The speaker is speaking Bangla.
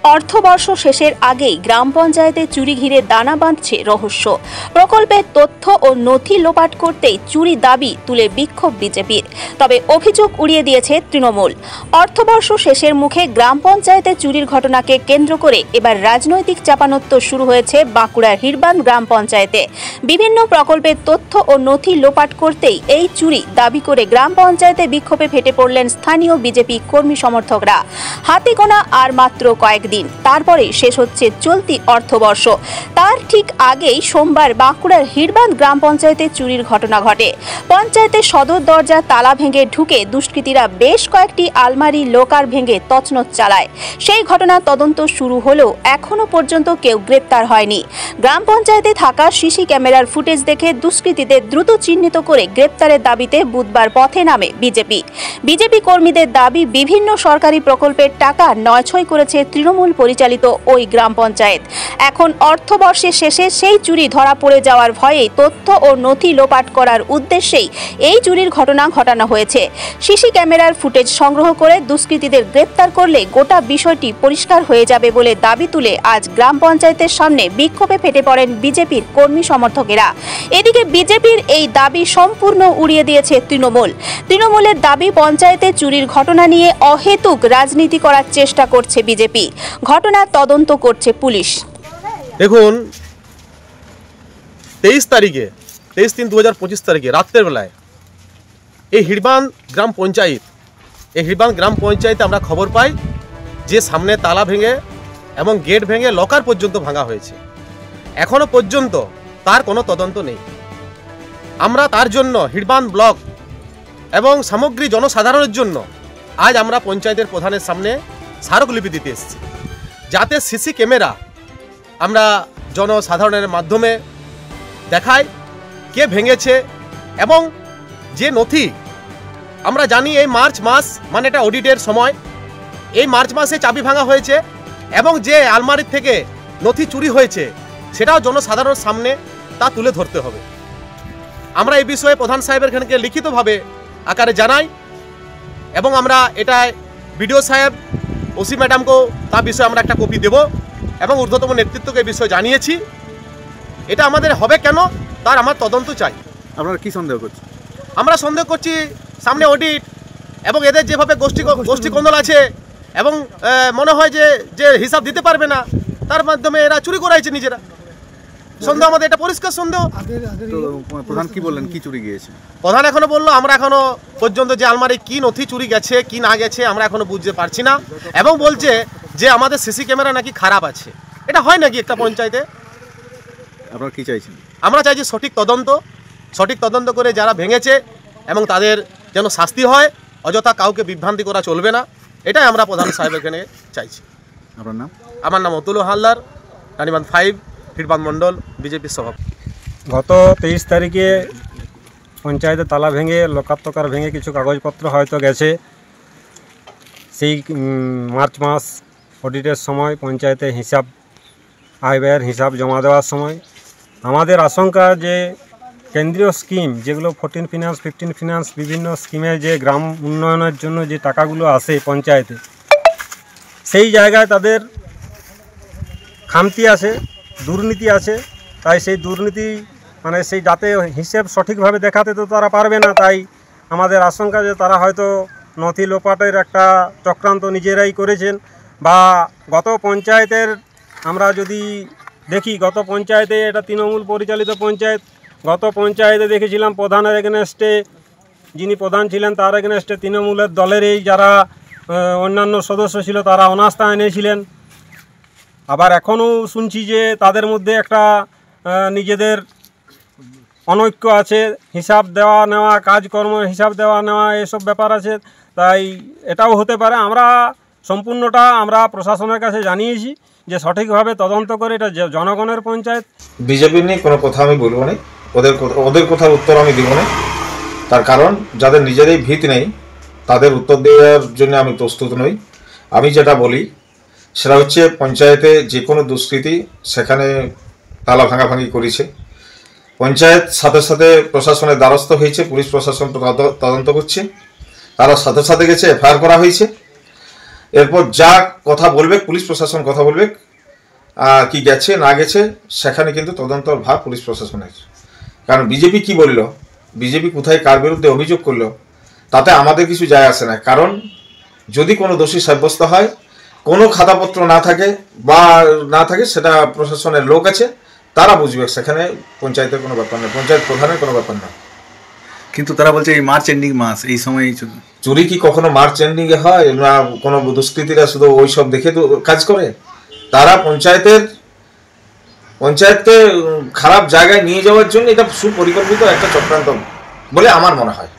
অর্থবর্ষ শেষের আগেই গ্রাম পঞ্চায়েতে চুরি ঘিরে দানা বাঁধছে রহস্য। প্রকল্পের তথ্য ও নথি লোপাট করতেই চুরি দাবি তুলে বিক্ষোভ বিজেপির। তবে অভিযোগ উড়িয়ে দিয়েছে তৃণমূল। অর্থবর্ষ শেষের মুখে গ্রাম পঞ্চায়েতে চুরির ঘটনাকে কেন্দ্র করে এবার রাজনৈতিক চাপানোত্তর শুরু হয়েছে বাঁকুড়ার হিড়বাঁধ গ্রাম পঞ্চায়েতে। বিভিন্ন প্রকল্পের তথ্য ও নথি লোপাট করতেই এই চুরি দাবি করে গ্রাম পঞ্চায়েতে বিক্ষোভে ফেটে পড়লেন স্থানীয় বিজেপি কর্মী সমর্থকরা। হাতে গোনা আর মাত্র কয়েকদিন, তারপরে শেষ হচ্ছে চলতি অর্থবর্ষ। তার ঠিক আগেই সোমবার বাঁকুড়ার হিড়বাঁধ গ্রাম পঞ্চায়েতে চুরির ঘটনা ঘটে। পঞ্চায়েতের সদর দরজা তালা ভেঙে ঢুকে দুষ্কৃতীরা বেশ কয়েকটি আলমারি লোকার ভেঙে তছনছ চালায়। সেই ঘটনার তদন্ত শুরু হলেও এখনো পর্যন্ত কেউ গ্রেপ্তার হয়নি। গ্রাম পঞ্চায়েতে থাকা সিসি ক্যামেরার ফুটেজ দেখে দুষ্কৃতীদের দ্রুত চিহ্নিত করে গ্রেপ্তারের দাবিতে বুধবার পথে নামে বিজেপি কর্মীদের দাবি, বিভিন্ন সরকারি প্রকল্পের টাকা নয়ছয় করেছে তৃণমূল পরিচালিত ওই গ্রাম পঞ্চায়েত। এখন অর্থবর্ষের শেষে সেই চুরি ধরা পড়ে যাওয়ার ভয়ে তথ্য ও নথি লোপাট করার উদ্দেশ্যেই এই চুরির ঘটনা ঘটানো হয়েছে। সিসি ক্যামেরার ফুটেজ সংগ্রহ করে দুষ্কৃতীদের গ্রেপ্তার করলে গোটা বিষয়টি পরিষ্কার হয়ে যাবে বলে দাবি তুলে আজ গ্রাম পঞ্চায়েতের সামনে বিক্ষোভে ফেটে পড়েন বিজেপির কর্মী সমর্থকেরা। এদিকে বিজেপির এই দাবি সম্পূর্ণ উড়িয়ে দিয়েছে তৃণমূলের দাবি, পঞ্চায়েতে চুরির ঘটনা নিয়ে অহেতুক রাজনীতি করার চেষ্টা করছে বিজেপি। ঘটনার তদন্ত করছে পুলিশ। দেখুন, 23/3/2025 তারিখে রাত্রের বেলায় এই হিড়বাঁধ গ্রাম পঞ্চায়েতে আমরা খবর পাই যে সামনে তালা ভেঙে এবং গেট ভেঙে লকার পর্যন্ত ভাঙা হয়েছে। এখনো পর্যন্ত তার কোনো তদন্ত নেই। আমরা তার জন্য হিড়বাঁধ ব্লক এবং সামগ্রী জনসাধারণের জন্য আজ আমরা পঞ্চায়েতের প্রধানের সামনে স্মারকলিপি দিতে এসেছি, যাতে সিসি ক্যামেরা আমরা জনসাধারণের মাধ্যমে দেখাই কে ভেঙেছে এবং যে নথি আমরা জানি এই মার্চ মাস মানে এটা অডিটের সময়, এই মার্চ মাসে চাবি ভাঙা হয়েছে এবং যে আলমারির থেকে নথি চুরি হয়েছে সেটাও জনসাধারণের সামনে তা তুলে ধরতে হবে। আমরা এই বিষয়ে প্রধান সাহেবের খানকে লিখিতভাবে আকারে জানাই এবং আমরা এটা বিডিও সাহেব, ওসি ম্যাডামকেও তার বিষয়ে আমরা একটা কপি দেব এবং ঊর্ধ্বতম নেতৃত্বকে এই বিষয়ে জানিয়েছি। এটা আমাদের হবে কেন তার আমার তদন্ত চাই। আপনারা কি সন্দেহ করছেন? আমরা সন্দেহ করছি সামনে অডিট এবং এদের যেভাবে গোষ্ঠী কোন্দল আছে এবং মনে হয় যে হিসাব দিতে পারবে না, তার মাধ্যমে এরা চুরি করাইছে নিজেরা। সন্দেহ আমাদের, এটা পরিষ্কার সন্দেহ। প্রধান কি বললেন, কি চুরি গিয়েছে? প্রধান এখনো বললো আমরা এখনো পর্যন্ত যে আলমারি কি নথি চুরি গেছে কি না গেছে আমরা এখনো বুঝতে পারছি না, এবং বলছে যে আমাদের সিসি ক্যামেরা নাকি খারাপ আছে। এটা হয় নাকি একটা পঞ্চায়েতে? আপনারা কি চাইছেন? আমরা চাইছি সঠিক তদন্ত করে যারা ভেঙেছে এবং তাদের যেন শাস্তি হয়, অযথা কাউকে বিভ্রান্তি করা চলবে না, এটাই আমরা প্রধান সাহেবের এখানে চাইছি। আপনার নাম? আমার নাম অতুল হালদার, রানীবাঁধ 5 হিড়বাঁধ মণ্ডল বিজেপির সভাপতি। গত 23 তারিখে পঞ্চায়েতে তালা ভেঙে লোকাত্মকার ভেঙে কিছু কাগজপত্র হয়তো গেছে। সেই মার্চ মাস অডিটের সময় পঞ্চায়েতে হিসাব, আয় ব্যয়ের হিসাব জমা দেওয়ার সময় আমাদের আশঙ্কা যে কেন্দ্রীয় স্কিম যেগুলো 14 ফিনান্স 15 ফিনান্স বিভিন্ন স্কিমে যে গ্রাম উন্নয়নের জন্য যে টাকাগুলো আসে পঞ্চায়েতে, সেই জায়গায় তাদের খামতি আছে, দুর্নীতি আছে। তাই সেই দুর্নীতি মানে সেই যাতে হিসেব সঠিকভাবে দেখাতে তো তারা পারবে না। তাই আমাদের আশঙ্কা যে তারা হয়তো নথি লোপাটের একটা চক্রান্ত নিজেরাই করেছেন। বা গত পঞ্চায়েতের আমরা যদি দেখি, গত পঞ্চায়েতে এটা তৃণমূল পরিচালিত পঞ্চায়েত, গত পঞ্চায়েতে দেখেছিলাম প্রধানের এগেনস্টে, যিনি প্রধান ছিলেন তার এগেনস্টে তৃণমূলের দলেরই যারা অন্যান্য সদস্য ছিল তারা অনাস্থা এনেছিলেন। আবার এখনও শুনছি যে তাদের মধ্যে একটা নিজেদের অনৈক্য আছে, হিসাব দেওয়া নেওয়া, কাজকর্ম হিসাব দেওয়া নেওয়া এসব ব্যাপার আছে। তাই এটাও হতে পারে। আমরা সম্পূর্ণটা আমরা প্রশাসনের কাছে জানিয়েছি যে সঠিকভাবে তদন্ত করে এটা জনগণের পঞ্চায়েত। বিজেপি নিয়ে কোনো কথা আমি বলবো না, ওদের কথার উত্তর আমি দিব না। তার কারণ যাদের নিজেরই ভিত নেই তাদের উত্তর দেওয়ার জন্য আমি প্রস্তুত নই। আমি যেটা বলি সেটা হচ্ছে পঞ্চায়েতে যে কোনো দুষ্কৃতি সেখানে তালা ভাঙাভাঙি করেছে, পঞ্চায়েত সাথে সাথে প্রশাসনের দ্বারস্থ হয়েছে, পুলিশ প্রশাসন তদন্ত করছে, তারা সাথে সাথে গেছে, এফআইআর করা হয়েছে এরপর যা কথা বলবে পুলিশ প্রশাসন কথা বলবে কি গেছে না গেছে সেখানে কিন্তু তদন্তর ভার পুলিশ প্রশাসনের। কারণ বিজেপি কি বলল, বিজেপি কোথায় কার বিরুদ্ধে অভিযোগ করলো তাতে আমাদের কিছু যায় আসে না। কারণ যদি কোনো দোষী সাব্যস্ত হয়, কোনো খাতাপত্র না থাকে বা না থাকে, সেটা প্রশাসনের লোক আছে, তারা বুঝবে, সেখানে পঞ্চায়েতের কোনো ব্যাপার নেই, পঞ্চায়েত প্রধানের কোনো ব্যাপার না। কিন্তু তারা বলছে এই মার্চ এন্ডিং মাস, এই সময় চুরি কি কখনো মার্চ এন্ডিংয়ে হয় না? কোনো দুষ্কৃতীরা শুধু ওই সব দেখে তো কাজ করে? তারা পঞ্চায়েতকে খারাপ জায়গায় নিয়ে যাওয়ার জন্য এটা সুপরিকল্পিত একটা চক্রান্ত বলে আমার মনে হয়।